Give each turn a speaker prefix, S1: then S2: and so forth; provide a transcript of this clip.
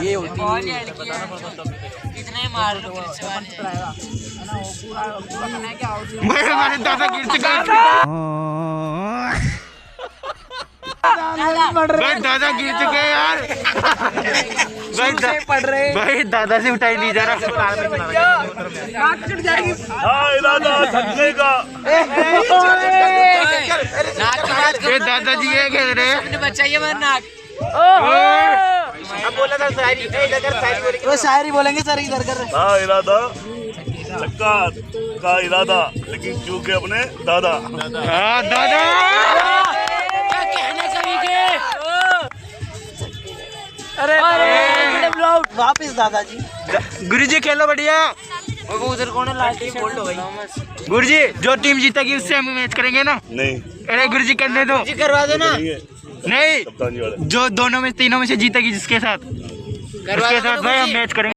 S1: ये होती
S2: बहुत ही हल्की है, इतना ही मार लो
S1: भाई हमारे दादा गिर चुके हैं। भाई दादा गिर चुके हैं यार। भाई दादा से उठाई नहीं जा रहा।
S3: इरादा थकने का।
S1: ये दादाजी ये कह रहे हैं
S2: बचाइए मेरा नाक।
S1: अब बोला था शायरी, वो शायरी बोलेंगे सर इधर कर।
S3: हाँ इरादा चक्का का इरादा, लेकिन चूके अपने दादा।
S1: हाँ दादा
S2: कहने सभी के। अरे
S1: वापिस दादाजी। गुरुजी खेलो बढ़िया।
S2: वो उधर कौन है? लास्ट टीम बोल्ड हो गई।
S1: गुरुजी जो टीम जीतेगी उससे हम मैच करेंगे ना।
S3: नहीं
S1: अरे गुरुजी करने दो।
S2: जी करवा दो ना।
S1: नहीं
S3: कप्तानी वाले
S1: जो दोनों में तीनों में से जीतेगी जिसके साथ उसके साथ भाई हम मैच करेंगे।